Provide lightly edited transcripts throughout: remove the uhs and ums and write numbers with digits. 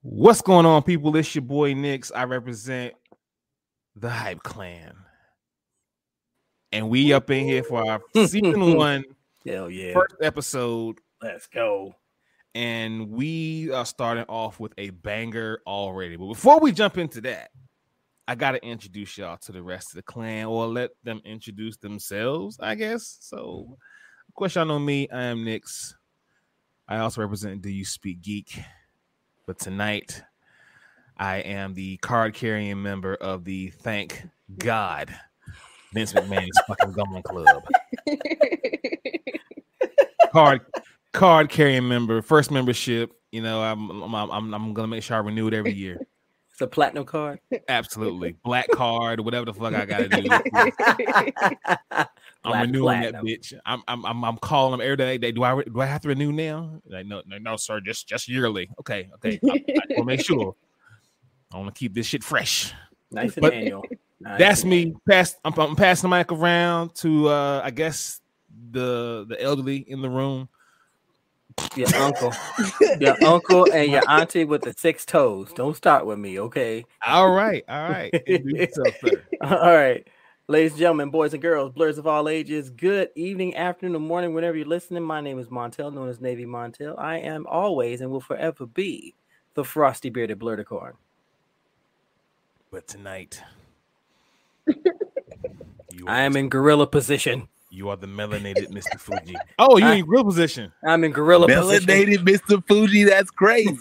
What's going on, people? It's your boy Nix. I represent the Hype Clan. And we up in here for our season 1 Hell yeah. first episode. Let's go. And we are starting off with a banger already. But before we jump into that, I got to introduce y'all to the rest of the clan, or let them introduce themselves, I guess. So, of course, y'all know me. I am Nix. I also represent Do You Speak Geek. But tonight, I am the card-carrying member of the Thank God Vince McMahon's fucking Gone Club. Card-carrying member, first membership. You know, I'm gonna make sure I renew it every year. It's a platinum card. Absolutely, black card, whatever the fuck I gotta do. I'm renewing that bitch. I'm calling them every day. Do I have to renew now? Like, no, sir. Just yearly. Okay. I want to make sure. I want to keep this shit fresh. Nice and annual. That's me. I'm passing the mic around to I guess the elderly in the room. Your uncle and your auntie with the 6 toes. Don't start with me, okay? All right. Yourself, sir. All right. Ladies and gentlemen, boys and girls, blurs of all ages, good evening, afternoon, or morning, whenever you're listening. My name is Montel, known as Navy Montel. I am always and will forever be the frosty bearded blurticorn. But tonight, I am in gorilla position. You are the melanated Mr. Fuji. Oh, you're in gorilla position. I'm in gorilla position. Melanated Mr. Fuji, that's crazy.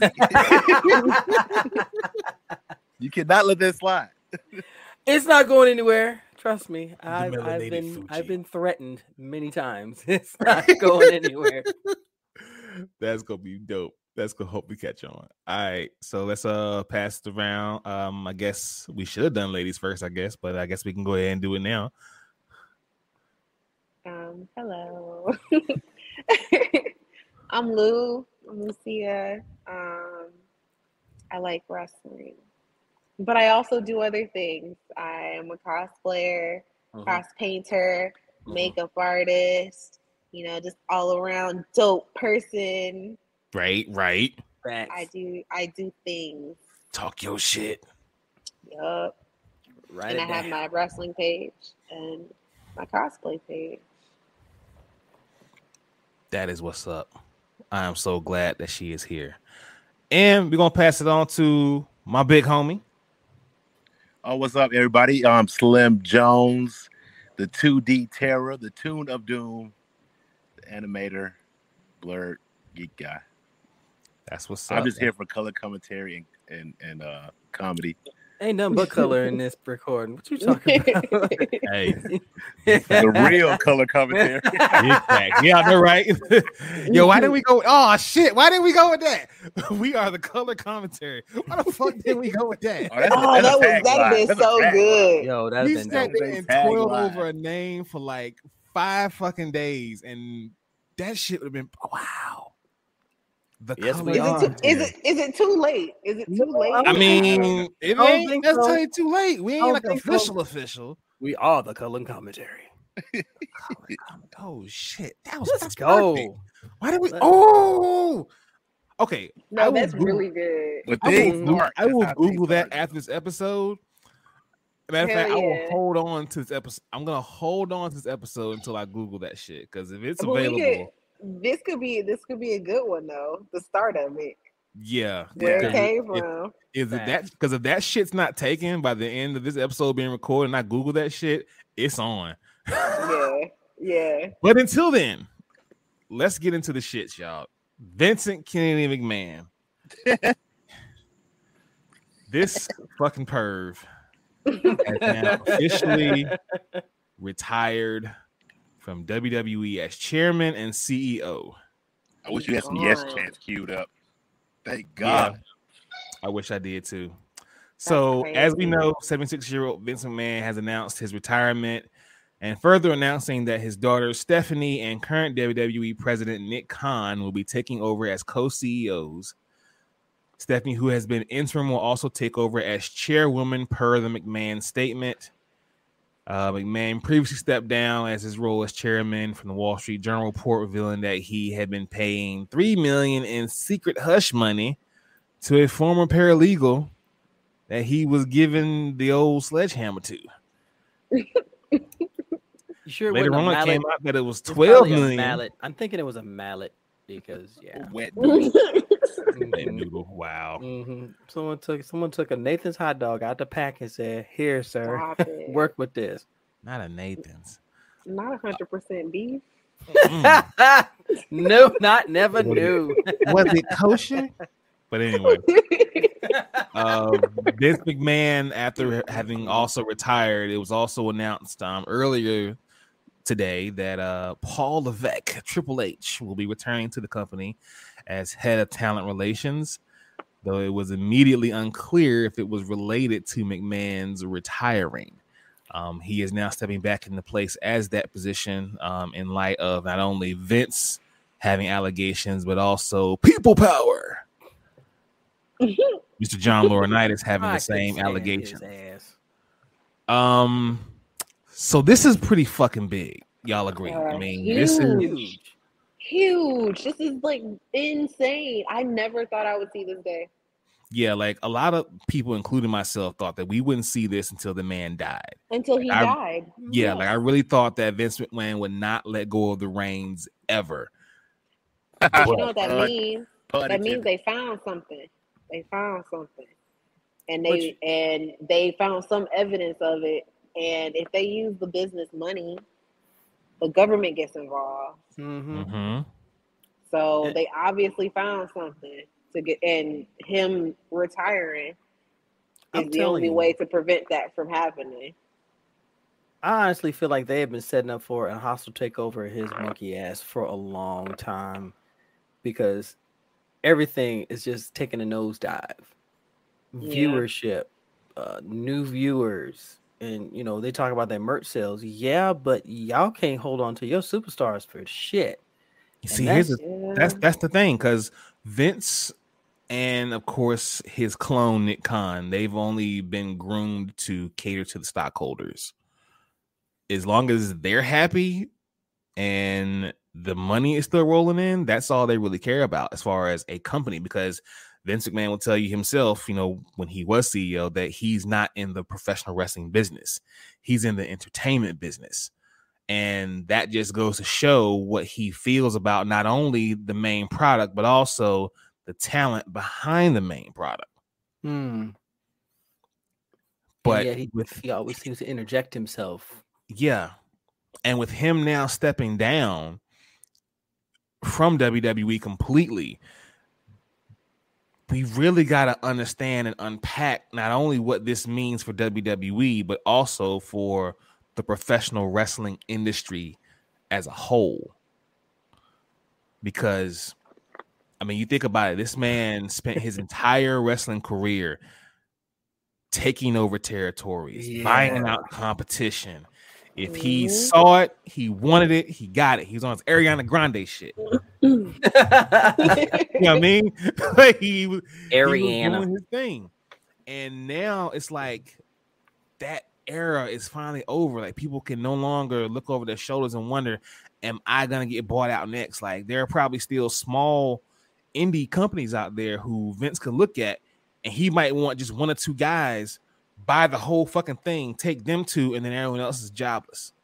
You cannot let that slide. It's not going anywhere. Trust me. I've been threatened many times. It's not going anywhere. That's gonna be dope. That's gonna hope we catch on. All right, so let's pass it around. I guess we should have done ladies first, I guess, but I guess we can go ahead and do it now. Hello. I'm Lucia. I like wrestling, but I also do other things. I am a cosplayer, cross painter, makeup artist, just all around dope person. Right. Facts. I do things. Talk your shit. Yup. Right. And I have my wrestling page and my cosplay page. That is what's up. I am so glad that she is here. And we're gonna pass it on to my big homie. Oh, what's up, everybody? Slim Jones, the 2D Terror, the Tune of Doom, the animator, blurred geek guy. That's what's up. I'm just here for color commentary and comedy. Ain't nothing but color in this recording. What you talking about? Hey, the real color commentary. Yeah, they're right. Yo, why didn't we go? Oh shit! Why didn't we go with that? We are the color commentary. Why the fuck didn't we go with that? That'd have been so good. Yo, that's We been sat dope. there and toiled over a name for like 5 fucking days, and that shit would have been wow. Yes, color we are. Is it too late? Is it too late? I mean, it I don't ain't think necessarily too late. We I ain't don't like think so. official. We are the color commentary. Oh shit, that was Let's go. perfect. Why did we? Oh, okay. No, that's really good. But I will Google that after this episode. Matter of fact, I will yeah. hold on to this episode. I'm gonna hold on to this episode until I Google that shit, because if it's But available, this could be a good one though. The start of it. yeah, Where it came from. Is it that? Because if that shit's not taken by the end of this episode being recorded, and I Google that shit, it's on. Yeah. But until then, let's get into the shits, y'all. Vincent Kennedy McMahon. This fucking perv has now officially retired from WWE as chairman and CEO. I wish you had some yes chants queued up. Thank God. Yeah, I wish I did too. So, as we know, 76-year-old Vince McMahon has announced his retirement, and further announcing that his daughter Stephanie and current WWE president Nick Khan will be taking over as co-CEOs. Stephanie, who has been interim, will also take over as chairwoman per the McMahon statement. McMahon previously stepped down as his role as chairman from the Wall Street Journal report, revealing that he had been paying $3 million in secret hush money to a former paralegal that he was giving the old sledgehammer to. You sure it Later wasn't on, a mallet? it came out that it was It's 12 probably a million. mallet. I'm thinking it was a mallet because A wet Wet Mhm. noodle. Wow. Someone took a Nathan's hot dog out the pack and said, "Here, sir, Stop it. work with this." Not a Nathan's. Not 100% beef. Mm. No, not never knew. Was it kosher? But anyway, Vince McMahon, after having also retired, it was also announced earlier today that Paul Levesque, Triple H, will be returning to the company as head of talent relations, though it was immediately unclear if it was related to McMahon's retiring. He is now stepping back into place as that position in light of not only Vince having allegations, but also people power. Mr. John Laurinaitis having the same allegations. So this is pretty fucking big. Y'all agree? I mean, this is huge. This is like insane. I never thought I would see this day. Yeah, like a lot of people, including myself, thought that we wouldn't see this until the man died. Until he died. Yeah, like I really thought that Vince McMahon would not let go of the reins ever. You know what that means? That means they found something. They found something. And they found some evidence of it. And if they use the business money, the government gets involved. So they obviously found something to get, and him retiring is the only way to prevent that from happening. I honestly feel like they have been setting up for a hostile takeover of his monkey ass for a long time, because everything is just taking a nosedive. Viewership, new viewers, and they talk about their merch sales. Yeah, but y'all can't hold on to your superstars for shit. You see, that's the thing, because Vince and of course his clone Nick Khan, they've only been groomed to cater to the stockholders. As long as they're happy and the money is still rolling in, that's all they really care about as far as a company, because Vince McMahon will tell you himself, when he was CEO, that he's not in the professional wrestling business. He's in the entertainment business. And that just goes to show what he feels about not only the main product, but also the talent behind the main product. But he always seems to interject himself. Yeah. And with him now stepping down from WWE completely, we really got to understand and unpack not only what this means for WWE, but also for the professional wrestling industry as a whole. Because, I mean, you think about it, this man spent his entire wrestling career taking over territories, buying out competition. If he saw it, he wanted it, he got it. He was on his Ariana Grande shit. You know what I mean? Like he was doing his thing. And now it's like that era is finally over. Like people can no longer look over their shoulders and wonder, am I gonna get bought out next? Like there are probably still small indie companies out there who Vince could look at, and he might want just one or two guys, buy the whole fucking thing, take them two, and then everyone else is jobless.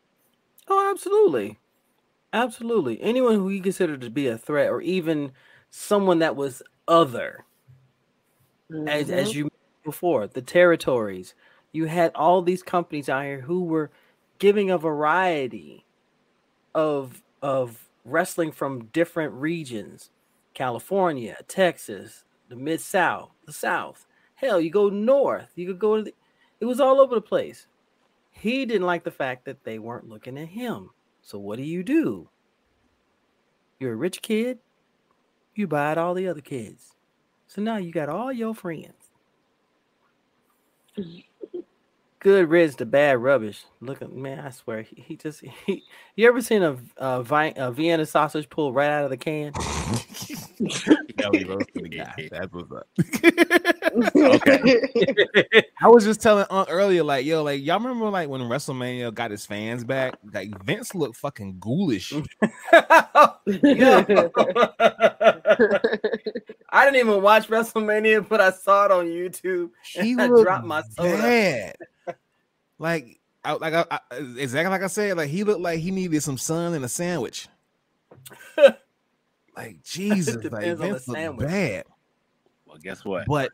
Oh, absolutely. Absolutely. Anyone who he considered to be a threat, or even someone that was other, as you mentioned before, the territories. You had all these companies out here who were giving a variety of wrestling from different regions. California, Texas, the Mid-South, the South. Hell, you go north. You could go to it was all over the place. He didn't like the fact that they weren't looking at him. So what do? You're a rich kid. You buy out all the other kids. So now you got all your friends. Good riddance to bad rubbish. Look at man, I swear he just you ever seen a Vienna sausage pulled right out of the can? Yeah, we roasted the guy. That's what's up. Okay. I was just telling Unc earlier, like, yo, like y'all remember like when WrestleMania got his fans back? Like Vince looked fucking ghoulish. Yo. I didn't even watch WrestleMania, but I saw it on YouTube. He I looked dropped my soda. bad. Like exactly like I said, like he looked like he needed some sun and a sandwich. Like Jesus, like Vince looked bad. Well, guess what? But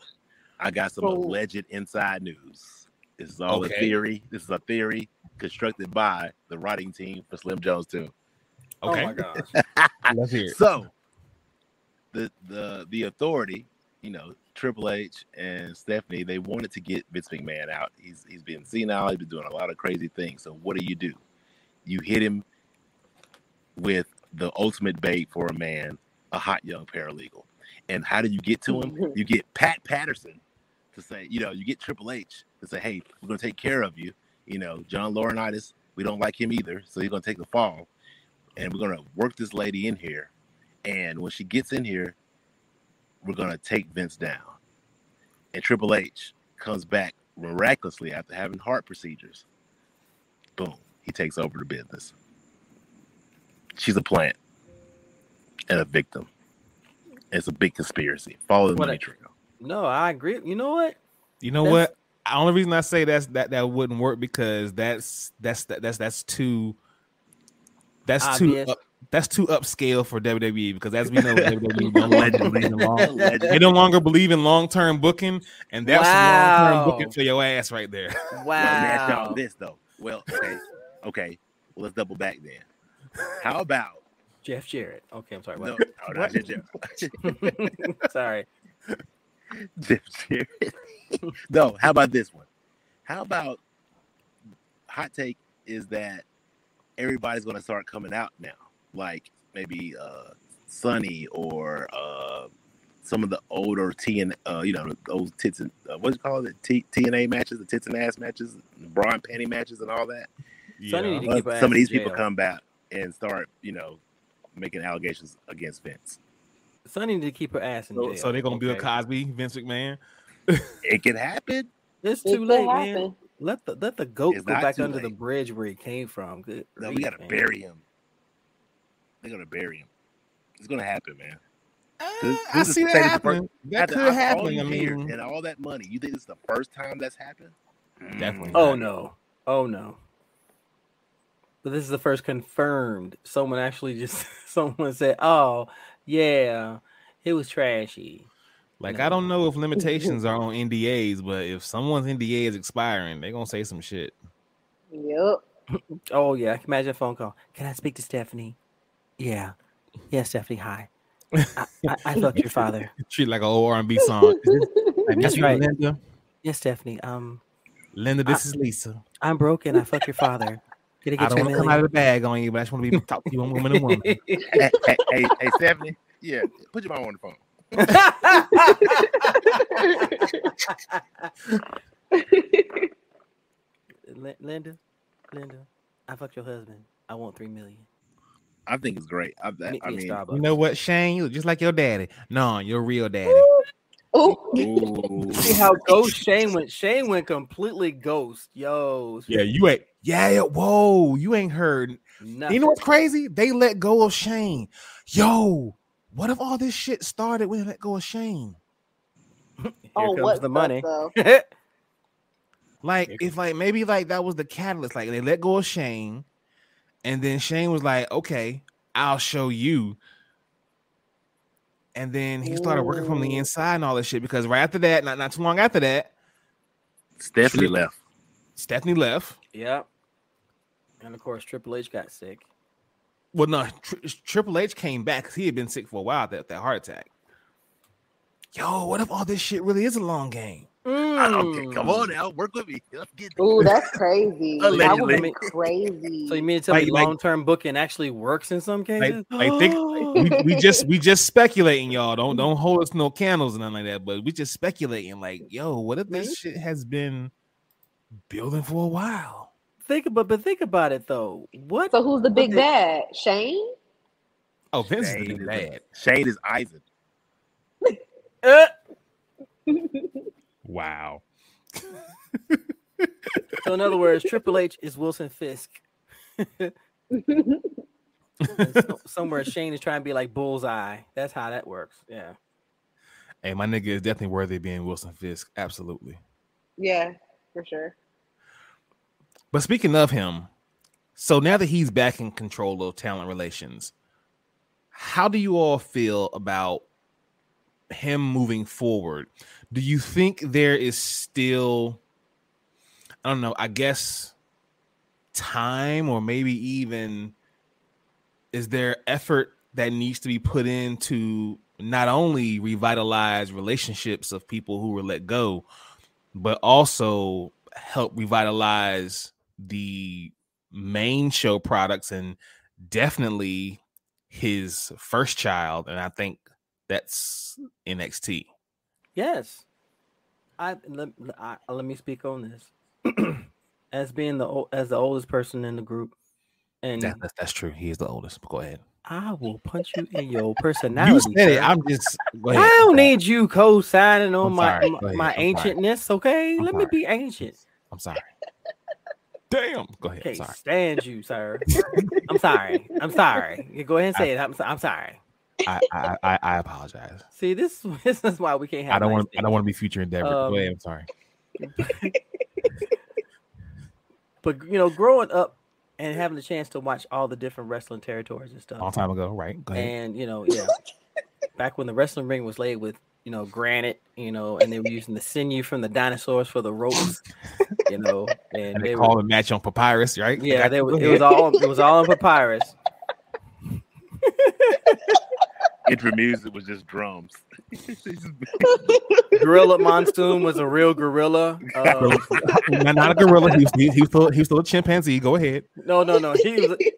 I got some alleged inside news. This is all a theory. This is a theory constructed by the writing team for Slim Jones too. Okay. Oh my gosh. Let's hear it. So the authority, Triple H and Stephanie, they wanted to get Vince McMahon out. He's been senile. He's been doing a lot of crazy things. So what do? You hit him with the ultimate bait for a man, a hot young paralegal. And how do you get to him? You get Pat Patterson to say, you get Triple H to say, hey, we're going to take care of you. John Laurinaitis, we don't like him either. So he's going to take the fall. And we're going to work this lady in here. And when she gets in here, we're going to take Vince down. And Triple H comes back miraculously after having heart procedures. Boom. He takes over the business. She's a plant and a victim. It's a big conspiracy. Follow the money trail. No, I agree. You know what? The only reason I say that wouldn't work because that's too upscale for WWE because as we know WWE they no longer believe in long-term booking and that's long-term booking for your ass right there. Wow. Well, let me ask y'all this though. Well, okay. Well, let's double back then. How about Jeff Jarrett? Okay, I'm sorry. No, not Jeff. Sorry. Jeff Jarrett. No, how about this one? How about hot take is that everybody's going to start coming out now, like maybe Sonny or some of the older those tits and what do you call it? TNA matches, the tits and ass matches, the bra and panty matches, and all that. Yeah. Some of these people come back and start, making allegations against Vince. Sonny need to keep her ass in jail. So they're gonna build Cosby, Vince McMahon. It can happen. It's too late, man. Let the goat go back under the bridge where he came from. No, we gotta bury him. They're gonna bury him. It's gonna happen, man. I see that happening. That could happen. And all that money. You think this is the first time that's happened? Definitely. Oh no. But this is the first confirmed. Someone said, "Oh, yeah, it was trashy." Like, I don't know if limitations are on NDAs, but if someone's NDA is expiring, they're gonna say some shit. Yep. Oh yeah, I can imagine a phone call. Can I speak to Stephanie? Yeah, Stephanie. Hi. I fucked your father. Treat like an old R&B song. That's right, Linda. Yes, Stephanie. Linda, this is Lisa. I'm broken. I fucked your father. I don't want to come out of the bag on you, but I just want to be talk to you one woman to woman. Hey, Stephanie. Yeah, put your mom on the phone. Linda, I fucked your husband. I want $3 million. I think it's great. I mean, you know what, Shane? You look just like your daddy. No, your real daddy. Ooh. See how ghost Shane went. Shane went completely ghost. Yo. Yeah, you ain't. Yeah. Whoa, you ain't heard. Nothing. You know what's crazy? They let go of Shane. Yo, what if all this shit started when they let go of Shane? Here comes the money. Maybe that was the catalyst. Like they let go of Shane, and then Shane was like, "Okay, I'll show you." And then he started working from the inside and all this shit because right after that, not too long after that, Stephanie left. Yep. And of course, Triple H got sick. Well, no, Triple H came back because he had been sick for a while. That heart attack. Yo, what if all this shit really is a long game? Okay, come on now, work with me. Ooh, that's crazy. That would be crazy. So you mean to tell me long-term booking actually works in some cases? We just speculating, y'all. Don't hold us no candles and nothing like that. But we just speculating, like, yo, what if this shit has been building for a while. Think about it though. What? So who's the big bad? Shane? Oh, Vince is the big bad. Shane is Eisen. Wow. So in other words, Triple H is Wilson Fisk. Somewhere Shane is trying to be like Bullseye. That's how that works. Yeah. Hey, my nigga is definitely worthy of being Wilson Fisk. Absolutely. Yeah, for sure. But speaking of him, so now that he's back in control of talent relations, how do you all feel about him moving forward? Do you think there is still, I don't know, I guess time, or maybe even is there effort that needs to be put in to not only revitalize relationships of people who were let go, but also help revitalize the main show products and definitely his first child? And I think that's NXT. Yes. Let me speak on this. As being the oldest person in the group, and that's true. He is the oldest. But go ahead. I will punch you in your personality. You said it. I'm just. Go ahead. I don't need you co-signing on my ancientness. Sorry. Okay, let me be ancient. I'm sorry. Damn. Go ahead. Can't stand you, sir. I'm sorry. You go ahead and say it. I'm sorry. I apologize. See, this is why we can't have. I don't want to be future endeavor. Go ahead. I'm sorry. But growing up and having the chance to watch all the different wrestling territories and stuff. Long time ago, right? Go ahead. And yeah, back when the wrestling ring was laid with granite, and they were using the sinew from the dinosaurs for the ropes, and they call a match on papyrus, right? Yeah, it was all on papyrus. Intro music was just drums. Gorilla Monsoon was a real gorilla. Not a gorilla. He was still a chimpanzee. Go ahead. No.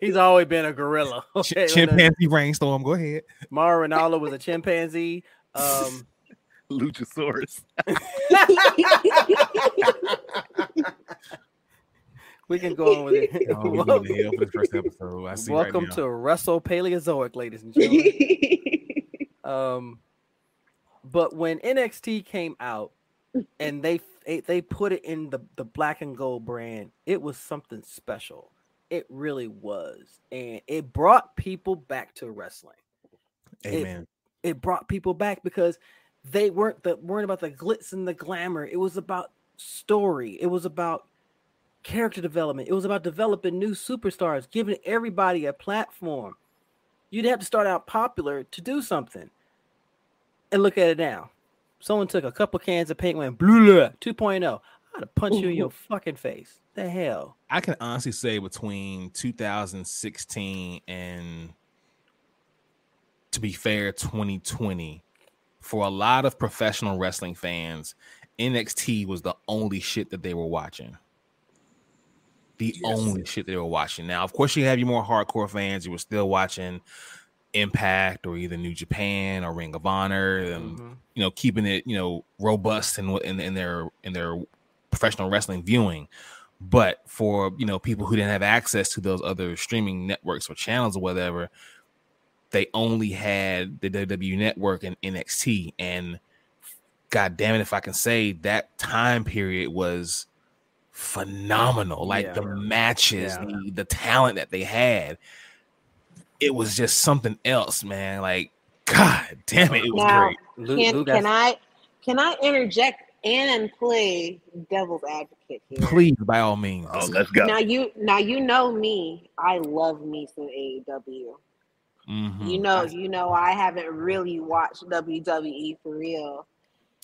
He's always been a gorilla. Okay, chimpanzee rainstorm. Go ahead. Mauro Ranallo was a chimpanzee. Luchasaurus. We can go on with it. We're going to hell for the first episode. Welcome to Wrestle Paleozoic, ladies and gentlemen. But when NXT came out and they put it in the black and gold brand, it was something special. It really was, and it brought people back to wrestling. Amen. It brought people back because they weren't about the glitz and the glamour. It was about story. It was about character development. It was about developing new superstars, giving everybody a platform. You'd have to start out popular to do something. And look at it now. Someone took a couple cans of paint and went blah 2.0. I'd have punched you in your fucking face. The hell? I can honestly say between 2016 and, to be fair, 2020, for a lot of professional wrestling fans, NXT was the only shit that they were watching. Only shit they were watching. Now, of course, you have your more hardcore fans who were still watching Impact or either New Japan or Ring of Honor, and keeping it robust in their professional wrestling viewing. But for people who didn't have access to those other streaming networks or channels or whatever, they only had the WWE Network and NXT. And God damn it, if I can say, that time period was phenomenal. Like the matches, the talent that they had, it was just something else, man. Like, God damn it, it was great. Can I interject and play devil's advocate here? Please, by all means. Oh, let's go. Now you know me. I love me some AEW. Mm-hmm. You know I haven't really watched WWE for real,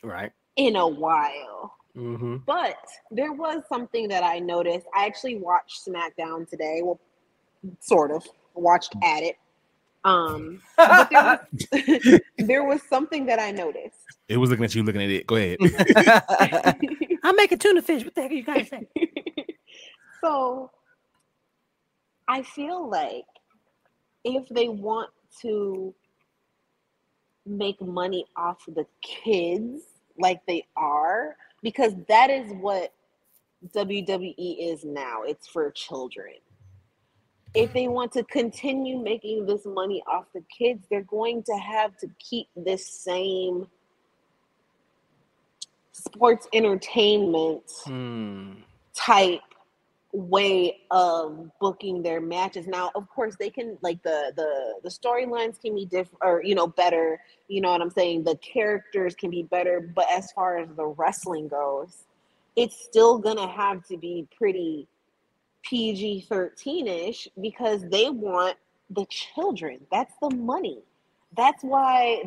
right, in a while. Mm-hmm. But there was something that I noticed. I actually watched SmackDown today. Well, sort of watched at it. But there was something that I noticed. It was looking at you, looking at it. Go ahead. I'm making tuna fish. What the heck are you guys saying? So I feel like if they want to make money off of the kids like they are, because that is what WWE is now. It's for children. If they want to continue making this money off the kids, they're going to have to keep this same sports entertainment type way of booking their matches. Now, of course, they can, like, the storylines can be different, or, you know, better. You know what I'm saying? The characters can be better, but as far as the wrestling goes, it's still gonna have to be pretty PG-13-ish because they want the children. That's the money. That's why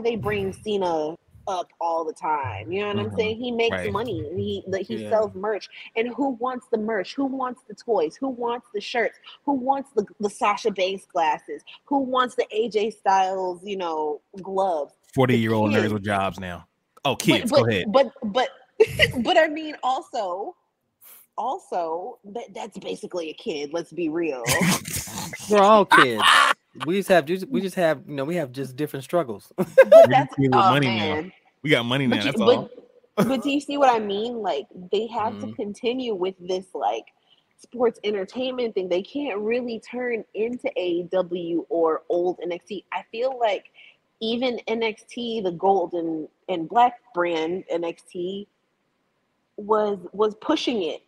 they bring Cena up all the time. You know what I'm saying? He makes money. He sells merch. And who wants the merch? Who wants the toys? Who wants the shirts? Who wants the Sasha Banks glasses? Who wants the AJ Styles, you know, gloves? 40-year-old nerds with jobs now. Oh, kids, go ahead. But I mean, also that's basically a kid. Let's be real. We're all kids. We just have you know, we have just different struggles. But that's money man. now. We got money now. That's all. But do you see what I mean? Like, they have to continue with this, like, sports entertainment thing. They can't really turn into AEW or old NXT. I feel like even NXT, the gold and black brand NXT, was pushing it.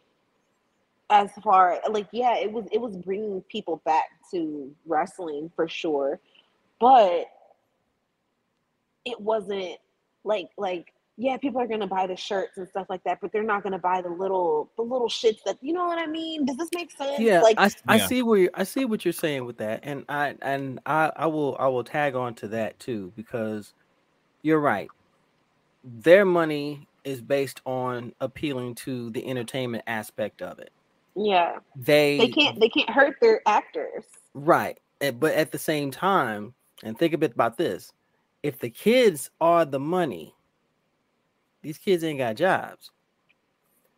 As far, like, yeah, it was bringing people back to wrestling for sure, but it wasn't like yeah, people are gonna buy the shirts and stuff like that, but they're not gonna buy the little shits that, you know what I mean? Does this make sense? Yeah, like I see what you're saying with that, and I will tag on to that too, because you're right. Their money is based on appealing to the entertainment aspect of it. Yeah, they can't hurt their actors, right? But at the same time, and think a bit about this: if the kids are the money, these kids ain't got jobs,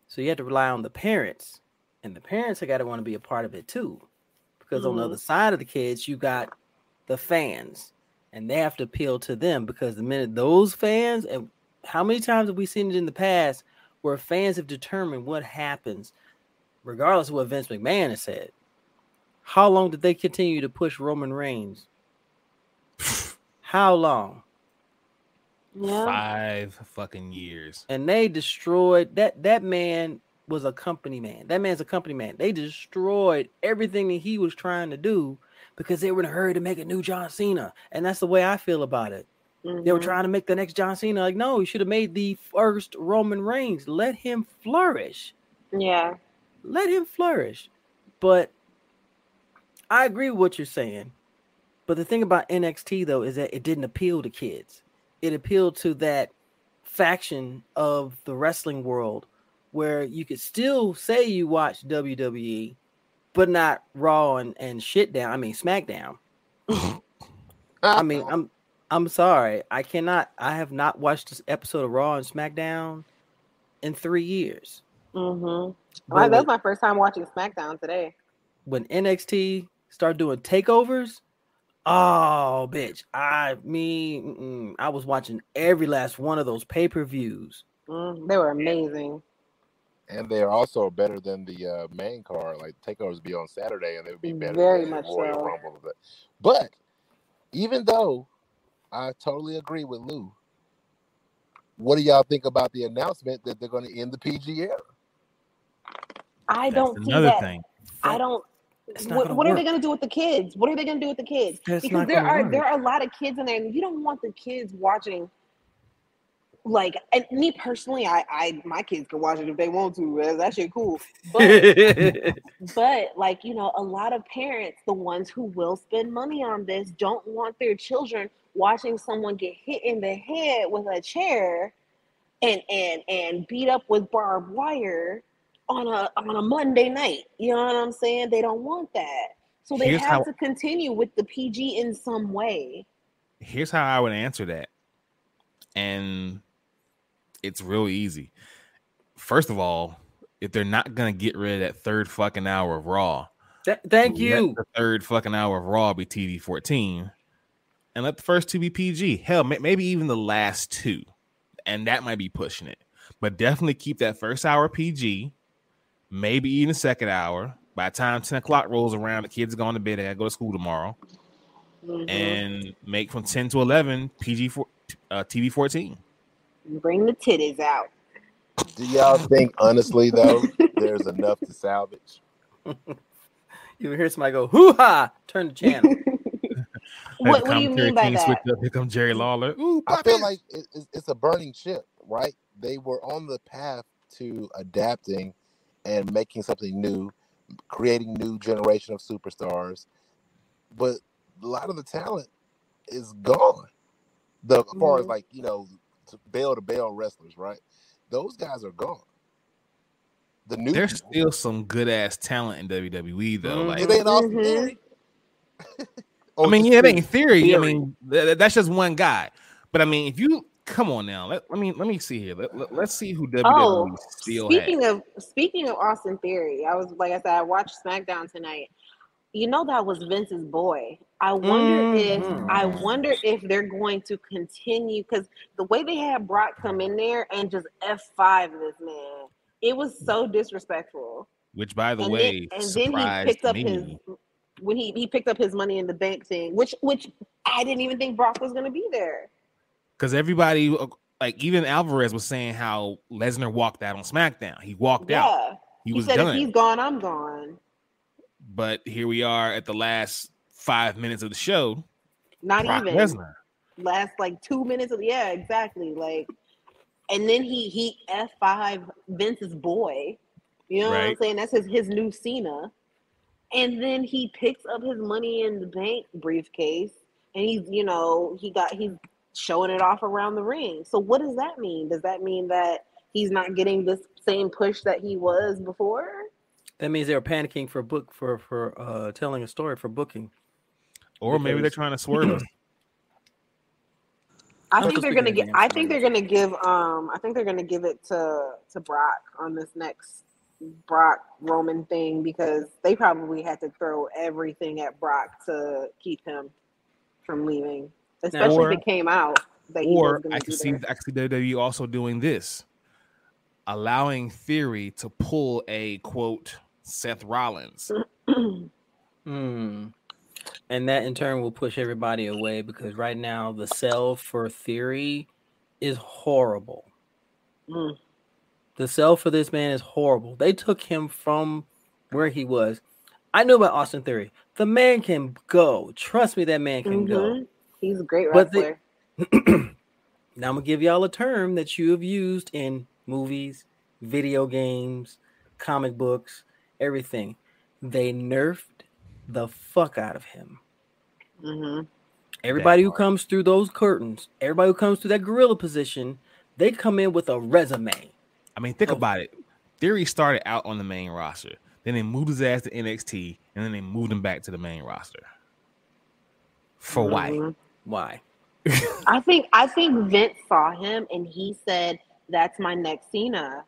so you have to rely on the parents, and the parents have got to want to be a part of it too, because on the other side of the kids, you got the fans, and they have to appeal to them, because the minute those fans, and how many times have we seen it in the past where fans have determined what happens? Regardless of what Vince McMahon has said, how long did they continue to push Roman Reigns? How long? Yeah. 5 fucking years. And they destroyed that man was a company man. That man's a company man. They destroyed everything that he was trying to do because they were in a hurry to make a new John Cena. And that's the way I feel about it. They were trying to make the next John Cena. Like, no, you should have made the first Roman Reigns. Let him flourish. Yeah. Let him flourish. But I agree with what you're saying. But the thing about NXT, though, is that it didn't appeal to kids. It appealed to that faction of the wrestling world where you could still say you watch WWE, but not Raw and shit down. I mean, SmackDown. I mean, I'm sorry. I have not watched this episode of Raw and SmackDown in 3 years. Well, that was my first time watching SmackDown today. When NXT started doing takeovers, oh, bitch. I was watching every last one of those pay-per-views. They were amazing. And they're also better than the main card. Like, takeovers be on Saturday, and they would be better Very than much the Royal so. Rumble. But even though I totally agree with Lou, what do y'all think about the announcement that they're going to end the PG era? I That's don't see another that. thing. I don't. What are they going to do with the kids? What are they going to do with the kids? Because there are a lot of kids in there, and you don't want the kids watching. Like, and me personally, I my kids can watch it if they want to. That shit cool. But like, you know, a lot of parents, the ones who will spend money on this, don't want their children watching someone get hit in the head with a chair and beat up with barbed wire on a Monday night. You know what I'm saying? They don't want that. So they have to continue with the PG in some way. Here's how I would answer that. And it's real easy. First of all, if they're not going to get rid of that third fucking hour of Raw, thank you. Let the third fucking hour of Raw be TV-14 and let the first 2 be PG. Hell, maybe even the last 2. And that might be pushing it. But definitely keep that first hour PG maybe even the second hour. By the time 10 o'clock rolls around, the kids are going to bed. They got to go to school tomorrow. And make from 10 to 11 TV 14. Bring the titties out. Do y'all think, honestly, though, there's enough to salvage? You hear somebody go, hoo-ha, turn the channel. What do you mean by that? Here comes Jerry Lawler. Ooh, I feel like it's a burning ship, right? They were on the path to adapting and making something new, creating new generation of superstars, but a lot of the talent is gone. As far as like, bell to bell wrestlers, right? Those guys are gone. There's still some good ass talent in WWE though. Like it ain't Austin Theory. I mean, yeah, it ain't Theory. I mean, that's just one guy. But I mean, if you come on now, let me see here. Let's see who WWE still has. Speaking of Austin Theory, I watched SmackDown tonight. That was Vince's boy. I wonder if they're going to continue, because the way they had Brock come in there and just F5 this man, it was so disrespectful. Which, by the way, then he picked up he picked up his Money in the Bank thing, which I didn't even think Brock was going to be there. Because everybody, like even Alvarez, was saying how Lesnar walked out on SmackDown. He walked out. He was said, done. If he's gone, I'm gone. But here we are at the last 5 minutes of the show. Not Brock even Lesnar. Last like 2 minutes of exactly. Like, and then he F5 Vince's boy. You know what I'm saying? That's his new Cena. And then he picks up his Money in the Bank briefcase, and he's showing it off around the ring. So what does that mean? Does that mean that he's not getting this same push that he was before? That means they were panicking for telling a story, for booking. Or maybe they're trying to swerve us. I think they're gonna give it to Brock on this next Brock Roman thing, because they probably had to throw everything at Brock to keep him from leaving, especially if it came out that he was going to be there. I see WWE also doing this, allowing Theory to pull a quote Seth Rollins. And that in turn will push everybody away, because right now the sell for Theory is horrible. The sell for this man is horrible. They took him from where he was. I knew about Austin Theory. The man can go. Trust me, that man can go. He's a great wrestler. Now I'm going to give y'all a term that you have used in movies, video games, comic books, everything. They nerfed the fuck out of him. Everybody who comes through those curtains, everybody who comes through that gorilla position, they come in with a resume. I mean, think about it. Theory started out on the main roster. Then they moved his ass to NXT, and then they moved him back to the main roster. For why? Why? I think Vince saw him and he said, "That's my next Cena."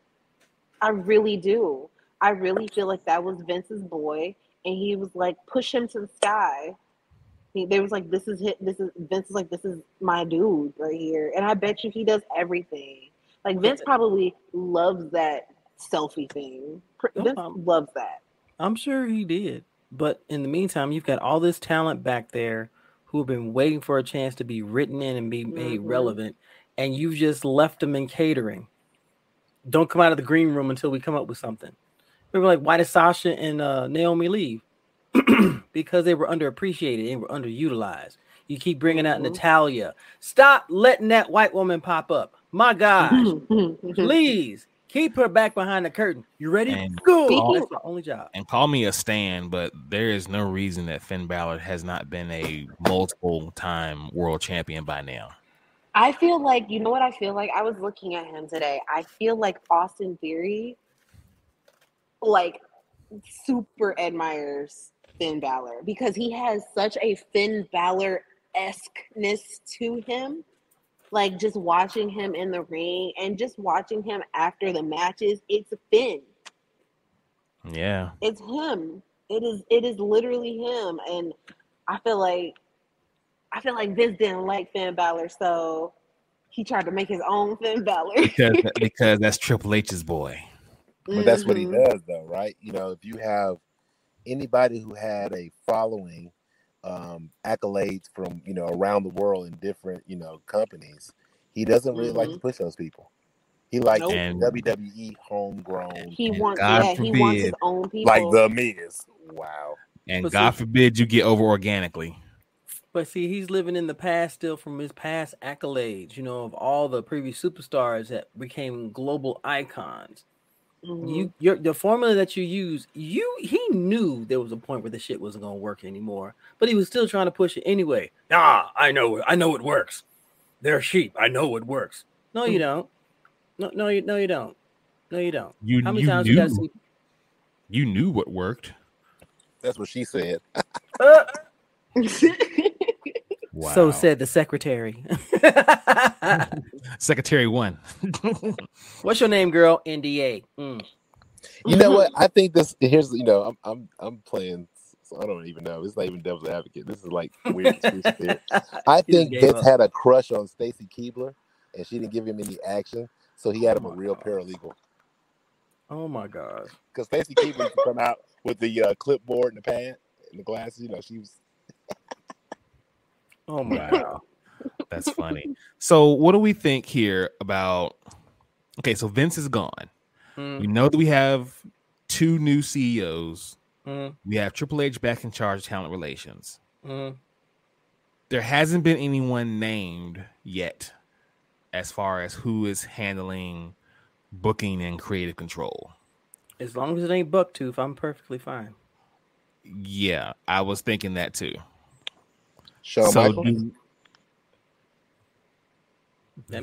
I really do. I really feel like that was Vince's boy, and he was like, "Push him to the sky." They was like, "This is hit. This is Vince is like, this is my dude right here," and I bet you he does everything. Like Vince probably loves that selfie thing. Vince loves that. I'm sure he did. But in the meantime, you've got all this talent back there who have been waiting for a chance to be written in and be made relevant, and you've just left them in catering. Don't come out of the green room until we come up with something. We were like, why did Sasha and Naomi leave? Because they were underappreciated. They were underutilized. You keep bringing out Natalia. Stop letting that white woman pop up. My gosh. Please keep her back behind the curtain. You ready? Go. That's my only job. And call me a stan, but there is no reason that Finn Balor has not been a multiple-time world champion by now. I feel like, you know what I feel like? I was looking at him today. I feel like Austin Theory, like, super admires Finn Balor, because he has such a Finn Balor-esque-ness to him. Like, just watching him in the ring and just watching him after the matches, it's Finn. Yeah. It's him. It is literally him. And I feel like Vince didn't like Finn Balor, so he tried to make his own Finn Balor. because that's Triple H's boy. But that's what he does, though, right? You know, if you have anybody who had a following, accolades from, you know, around the world in different, you know, companies, he doesn't really like to push those people. He likes WWE homegrown. He wants, forbid, he wants his own people, like the Miz. Wow. And But God see, forbid you get over organically. But see, he's living in the past still from his past accolades, you know, of all the previous superstars that became global icons. The formula that you use, he knew there was a point where the shit wasn't gonna work anymore, but he was still trying to push it anyway. I know it works. They're sheep. I know it works. No, you don't. No, you don't. No, you don't. How many times you got to see? You knew what worked. That's what she said. Wow. So said the secretary. Secretary one. What's your name, girl? NDA. You know what? I think here's, you know, I'm playing, so I don't even know. It's not even devil's advocate. This is like weird. I think Vince had a crush on Stacy Keibler, and she didn't give him any action, so he had him a real paralegal. Oh my God! Because Stacy Keibler used to come out with the clipboard and the pad and the glasses. You know, she was. Oh my God. That's funny. So what do we think here about, okay, so Vince is gone. We know that we have 2 new CEOs. We have Triple H back in charge of talent relations. There hasn't been anyone named yet as far as who is handling booking and creative control. As long as it ain't Bucktooth, I'm perfectly fine. Yeah, I was thinking that too. Shawn Michaels? That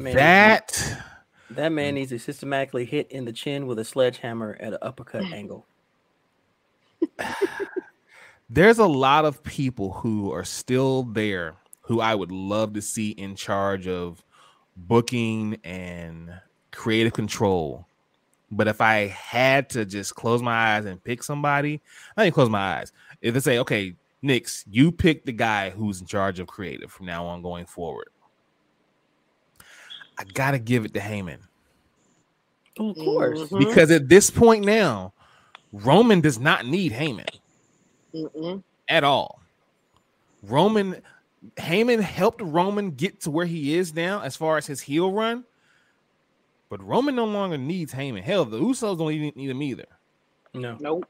man needs to systematically hit in the chin with a sledgehammer at an uppercut angle. There's a lot of people who are still there who I would love to see in charge of booking and creative control. But if I had to just close my eyes and pick somebody, I didn't close my eyes. If they say, okay, Nix, you pick the guy who's in charge of creative from now on going forward, I gotta give it to Heyman. Oh, of course. Because at this point now, Roman does not need Heyman at all. Heyman helped Roman get to where he is now as far as his heel run, but Roman no longer needs Heyman. Hell, the Usos don't even need him either. Nope.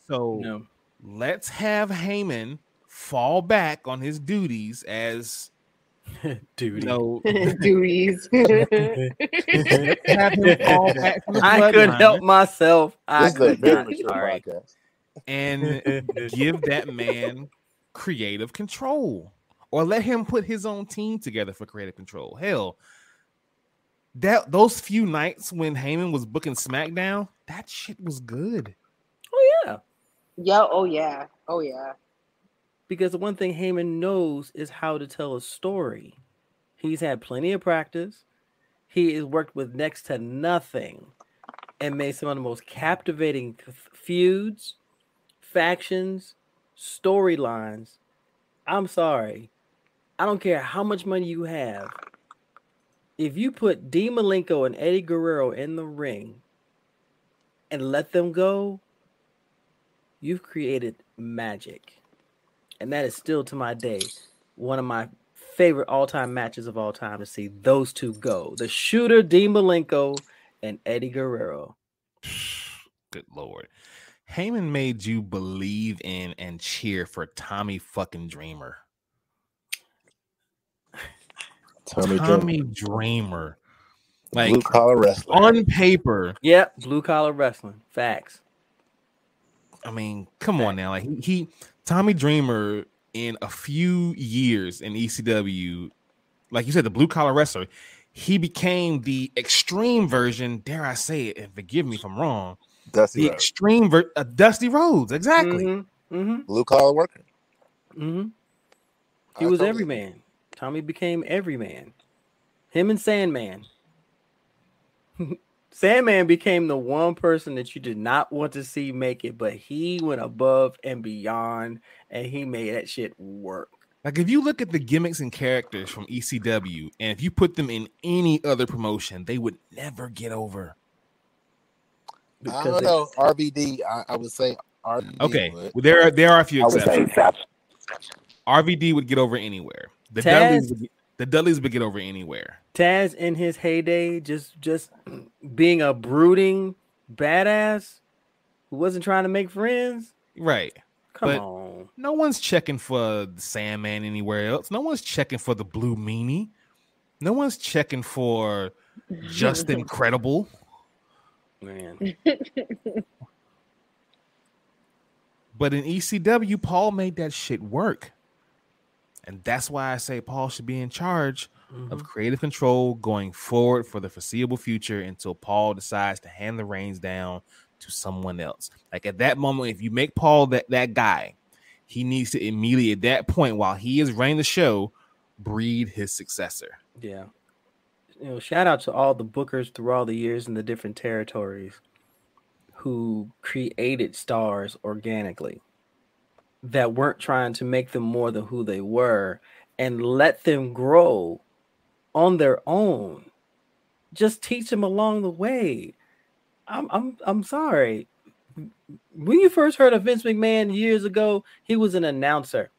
So let's have Heyman fall back on his duties as duties. Have him fall back from the I couldn't help myself. Sorry. And give that man creative control, or let him put his own team together for creative control. Hell, those few nights when Heyman was booking SmackDown, that shit was good. Oh yeah. Oh yeah. Because the one thing Heyman knows is how to tell a story. He's had plenty of practice. He has worked with next to nothing and made some of the most captivating feuds, factions, storylines. I'm sorry. I don't care how much money you have. If you put Dean Malenko and Eddie Guerrero in the ring and let them go, you've created magic. And that is still to my day one of my favorite all-time matches of all time to see those two go. The Shooter, Dean Malenko, and Eddie Guerrero. Good Lord. Heyman made you believe in and cheer for Tommy fucking Dreamer. Tommy Dreamer. Like, blue collar wrestling. On paper. Yep, blue collar wrestling. Facts. I mean, come on now. Like Tommy Dreamer in a few years in ECW, like you said, the blue collar wrestler, he became the extreme version, dare I say it, and forgive me if I'm wrong. Dusty Rhodes, exactly. Blue collar worker. He was every man. Tommy became every man. Him and Sandman. Sandman became the one person that you did not want to see make it, but he went above and beyond, and he made that shit work. Like, if you look at the gimmicks and characters from ECW, and if you put them in any other promotion, they would never get over. I don't know. RVD, I would say RVD. Okay, would. well, there are a few exceptions. RVD would get over anywhere. The Dudleys would get over anywhere. Taz in his heyday, just being a brooding badass who wasn't trying to make friends. Right. Come on. No one's checking for the Sandman anywhere else. No one's checking for the Blue Meanie. No one's checking for Just Incredible. Man. But in ECW, Paul made that shit work. And that's why I say Paul should be in charge of creative control going forward for the foreseeable future until Paul decides to hand the reins down to someone else. Like at that moment, if you make Paul that guy, he needs to immediately at that point while he is running the show, breed his successor. Yeah. Shout out to all the bookers through all the years in the different territories who created stars organically that weren't trying to make them more than who they were and let them grow on their own. Just teach them along the way. I'm sorry. When you first heard of Vince McMahon years ago, he was an announcer.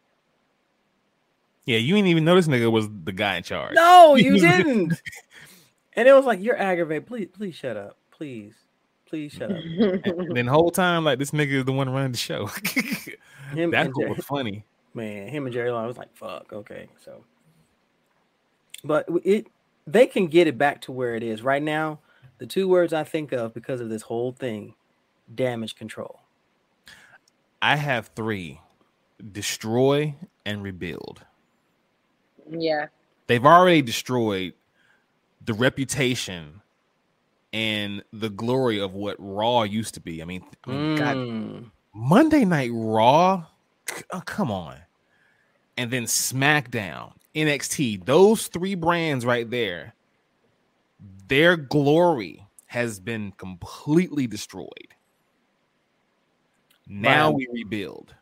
Yeah, you didn't even know this nigga was the guy in charge. No, you didn't. And it was like, you're aggravated. Please shut up. Please shut up. And then the whole time, like, this nigga is the one running the show. That's what was funny. Man, him and Jerry Lawler was like, fuck, okay. So, but they can get it back to where it is. Right now, the two words I think of because of this whole thing, damage control. I have 3. Destroy and rebuild. Yeah. They've already destroyed the reputation and the glory of what Raw used to be. I mean God, Monday Night Raw, come on. And then SmackDown, NXT, those 3 brands right there, their glory has been completely destroyed. Now we rebuild.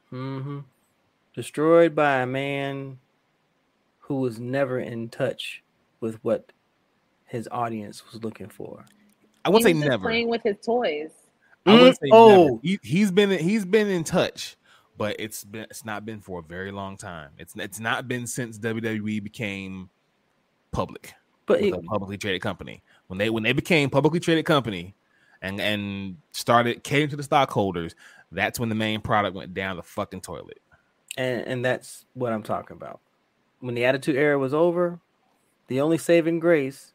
Destroyed by a man who was never in touch with what his audience was looking for. I would say never. Playing with his toys. I would say never. He's been in touch, but it's not been for a very long time. It's not been since WWE became public, but a publicly traded company. When they became publicly traded company and started catering to the stockholders, that's when the main product went down the fucking toilet. And that's what I'm talking about. When the Attitude Era was over, the only saving grace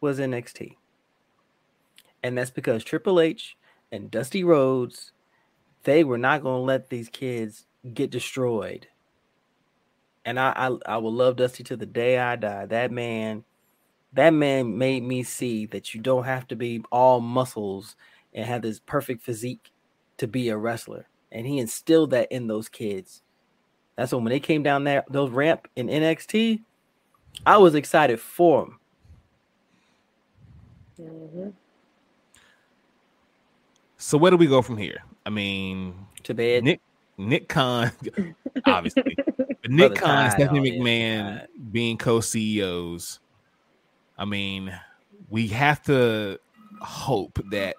was NXT. And that's because Triple H and Dusty Rhodes, they were not going to let these kids get destroyed. And I will love Dusty to the day I die. That man made me see that you don't have to be all muscles and have this perfect physique to be a wrestler. And he instilled that in those kids. That's when they came down there, those ramp in NXT, I was excited for them. Mm-hmm. So where do we go from here? I mean, to bed. Nick Khan, obviously. But Nick Khan and Stephanie McMahon being co-CEOs. I mean, we have to hope that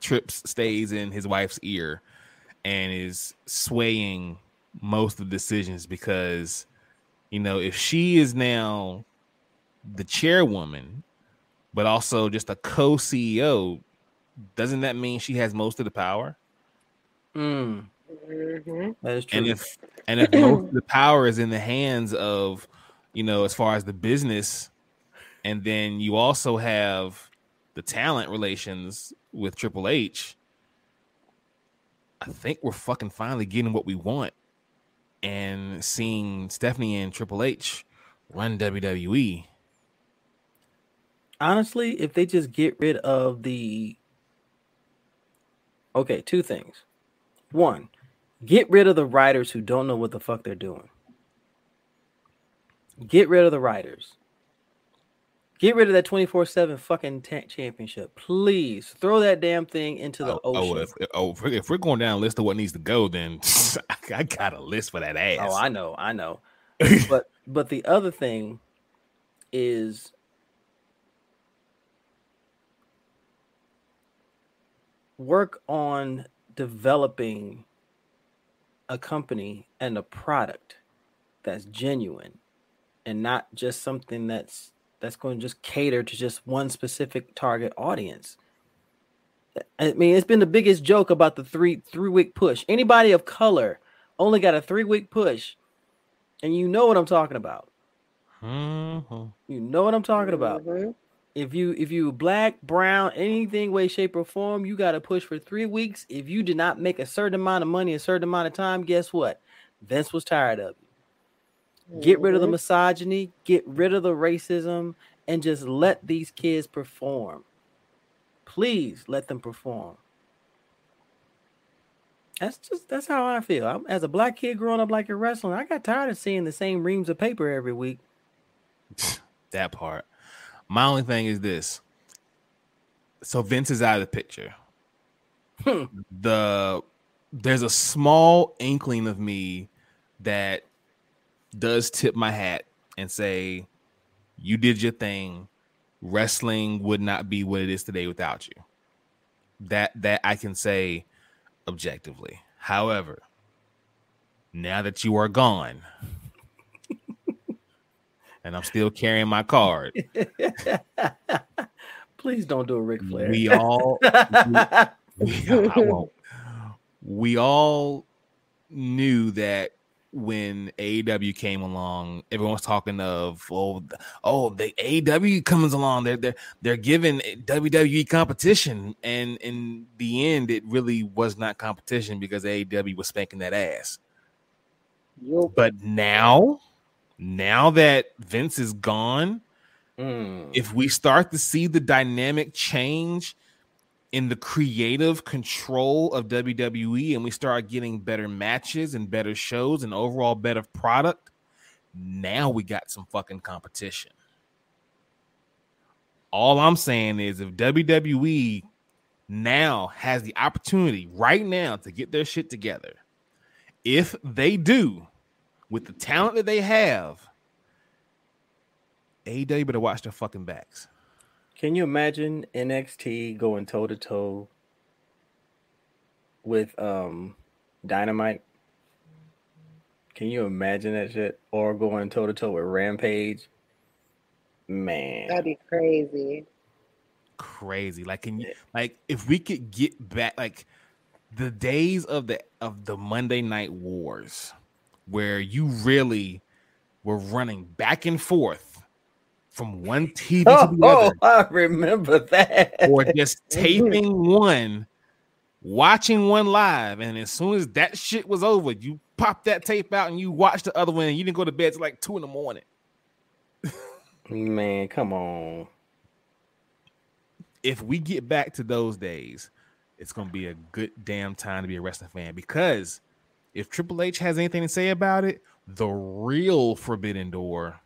Trips stays in his wife's ear and is swaying most of the decisions, because, you know, if she is now the chairwoman, but also just a co-CEO, doesn't that mean she has most of the power? Mm-hmm. That is true. And if most of the power is in the hands of, you know, as far as the business, and then you also have the talent relations with Triple H, I think we're fucking finally getting what we want and seeing Stephanie and Triple H run WWE. Honestly, if they just get rid of the... Okay, 2 things. 1, get rid of the writers who don't know what the fuck they're doing. Get rid of the writers. Get rid of that 24/7 fucking championship. Please throw that damn thing into the ocean. If we're going down a list of what needs to go, then I got a list for that ass. Oh, I know. but the other thing is, work on developing a company and a product that's genuine and not just something that's going to just cater to just one specific target audience. I mean, it's been the biggest joke about the three-week push. Anybody of color only got a 3-week push, and you know what I'm talking about. Mm-hmm. You know what I'm talking about. If you black, brown, anything, way, shape, or form, you got to push for 3 weeks. If you did not make a certain amount of money, a certain amount of time, guess what? Vince was tired of you. Get rid of the misogyny, get rid of the racism, and just let these kids perform. Please let them perform. That's how I feel. As a black kid growing up like in wrestling, I got tired of seeing the same reams of paper every week. That part. My only thing is this. So Vince is out of the picture. There's a small inkling of me that does tip my hat and say, you did your thing. Wrestling would not be what it is today without you. That I can say objectively. However, now that you are gone, and I'm still carrying my card. Please don't do a Ric Flair. I won't. We all knew that when AEW came along, everyone was talking of the AEW comes along. They're giving WWE competition, and in the end, it really was not competition because AEW was spanking that ass. Yep. But now that Vince is gone, if we start to see the dynamic change in the creative control of WWE and we start getting better matches and better shows and overall better product, now we got some fucking competition. All I'm saying is if WWE now has the opportunity right now to get their shit together, if they do, with the talent that they have, AEW better watch their fucking backs. Can you imagine NXT going toe to toe with Dynamite? Can you imagine that shit? Or going toe to toe with Rampage? Man, That'd be crazy. Crazy. Like, if we could get back, like the days of the Monday Night Wars, where you really were running back and forth from one TV to the other. I remember that. Or just taping one, watching one live, and as soon as that shit was over, you popped that tape out and you watched the other one, and you didn't go to bed till like 2 a.m. Man, come on. If we get back to those days, it's gonna be a good damn time to be a wrestling fan, because if Triple H has anything to say about it, the real Forbidden Door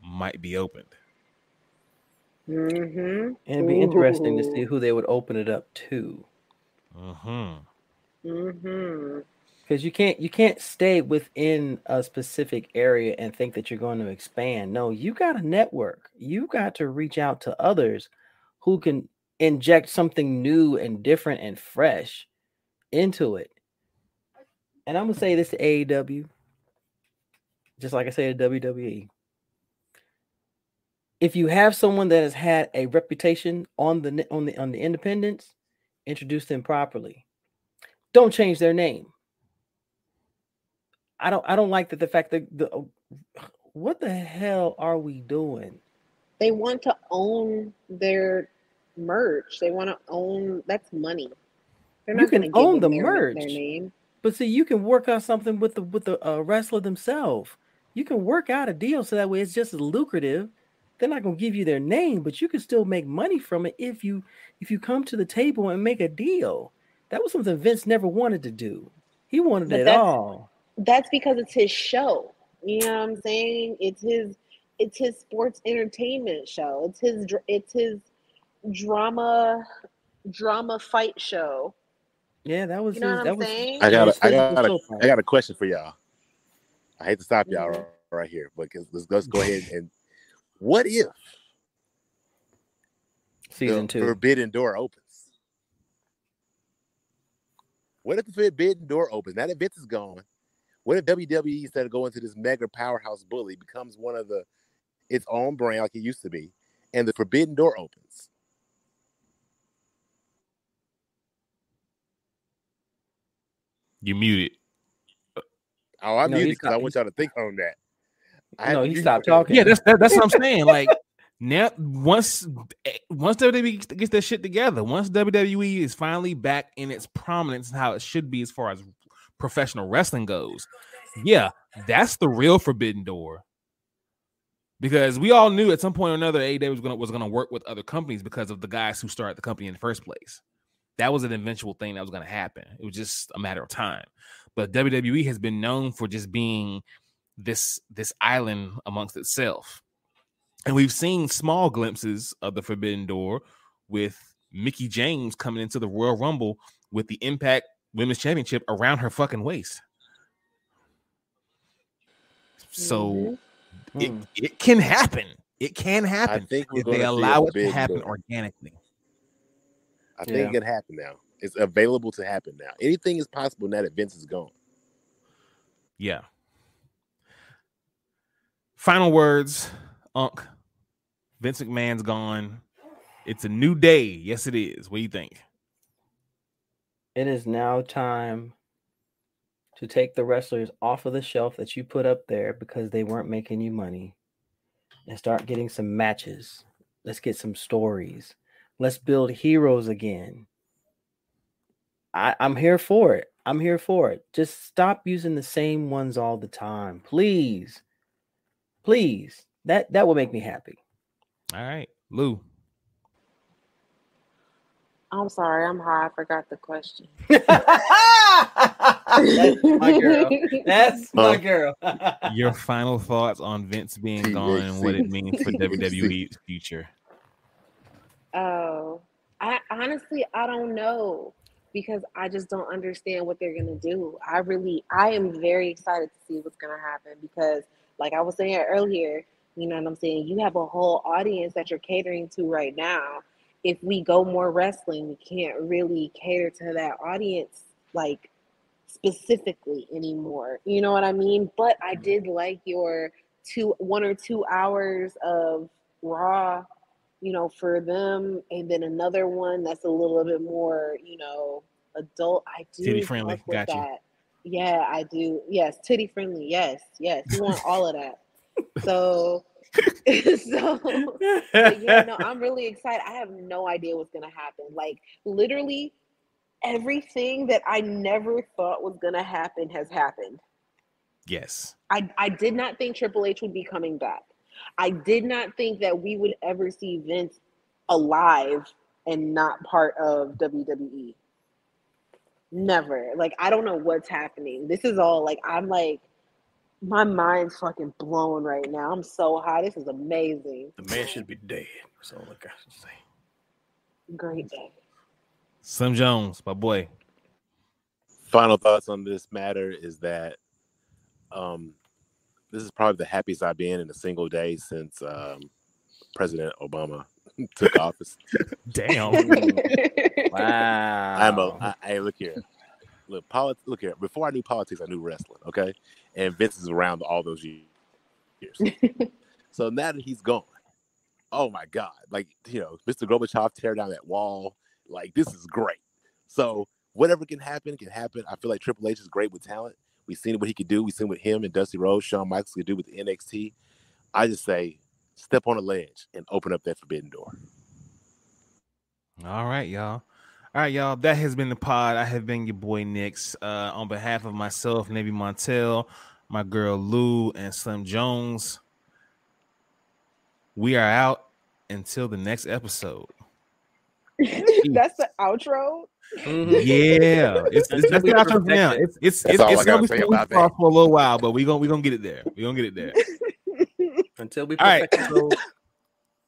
might be opened. And it'd be interesting to see who they would open it up to. Because you can't stay within a specific area and think that you're going to expand. No, you got a network. You got to reach out to others who can inject something new and different and fresh into it. And I'm gonna say this to AEW, just like I say to WWE. If you have someone that has had a reputation on the independents, introduce them properly. Don't change their name. I don't like the fact that what the hell are we doing? They want to own their merch. They want to own, that's money. They're not You can own the merch, their name. But see, you can work out something with the wrestler themselves. You can work out a deal so that way it's just as lucrative. They're not going to give you their name, but you can still make money from it if you come to the table and make a deal. That was something Vince never wanted to do. He wanted it all. That's because it's his show. You know what I'm saying? It's his sports entertainment show. It's his drama fight show. Yeah, that was. You know what I'm saying? I got a question for y'all. I hate to stop y'all right here, but let's go ahead and. What if season 2 Forbidden Door opens? What if the forbidden door opens? Now that Vince is gone, what if WWE, instead of going to this mega powerhouse bully, becomes one of its own brand like it used to be, and the forbidden door opens? You muted. Oh, I muted because I want y'all to think on that. He stopped talking. Yeah, that's what I'm saying. Like now, once WWE gets their shit together, once WWE is finally back in its prominence and how it should be as far as professional wrestling goes, yeah, that's the real forbidden door. Because we all knew at some point or another AEW was gonna work with other companies because of the guys who started the company in the first place. That was an eventual thing that was gonna happen. It was just a matter of time. But WWE has been known for just being this island amongst itself. And we've seen small glimpses of the forbidden door with Mickie James coming into the Royal Rumble with the Impact Women's Championship around her fucking waist. So it can happen. It can happen. I think if they allow it to happen organically. I think it can happen now. It's available to happen now. Anything is possible now that Vince is gone. Yeah. Final words, Unc. Vince McMahon's gone. It's a new day. Yes, it is. What do you think? It is now time to take the wrestlers off of the shelf that you put up there because they weren't making you money and start getting some matches. Let's get some stories. Let's build heroes again. I'm here for it. I'm here for it. Just stop using the same ones all the time. Please. Please. That will make me happy. All right. Lou. I'm sorry. I'm high. I forgot the question. That's my girl. That's my girl. Your final thoughts on Vince being gone and what it means for WWE's future? Oh, I don't know because I just don't understand what they're gonna do. I am very excited to see what's gonna happen because, like I was saying earlier, you know what I'm saying? You have a whole audience that you're catering to right now. If we go more wrestling, we can't really cater to that audience like specifically anymore. You know what I mean? But I did like your 1 or 2 hours of Raw, you know, for them, and then another one that's a little bit more, you know, adult. I do titty friendly. Got that. Yeah, I do. Yes, titty friendly. Yes. You want all of that. So but yeah, no, I'm really excited. I have no idea what's gonna happen. Like literally everything that I never thought was gonna happen has happened. Yes. I did not think Triple H would be coming back. I did not think that we would ever see Vince alive and not part of WWE. Never. Like, I don't know what's happening. This is all like, I'm like, my mind's fucking blown right now. I'm so high. This is amazing. The man should be dead. That's all I got to say. Great day. Slim Jones, my boy. Final thoughts on this matter is that this is probably the happiest I've been in a single day since President Obama took office. Damn. Wow. Hey, look here. Look here. Before I knew politics, I knew wrestling. Okay, and Vince is around all those years. So now that he's gone, oh my God! Like, you know, Mr. Gorbachev tear down that wall. Like, this is great. So whatever can happen can happen. I feel like Triple H is great with talent. We've seen what he could do. We've seen what him and Dusty Rhodes, Shawn Michaels could do with the NXT. I just say, step on a ledge and open up that forbidden door. All right, y'all. That has been the pod. I have been your boy Nix. On behalf of myself, Navy Montel, my girl Lou, and Slim Jones, we are out until the next episode. That's the outro. Yeah, it's that's the outro for now. It's gonna be smooth for a little while, but we gonna get it there. We're gonna get it there until we. All right.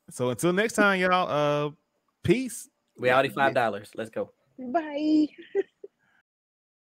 So until next time, y'all. Peace. We outie $5. Let's go. Bye.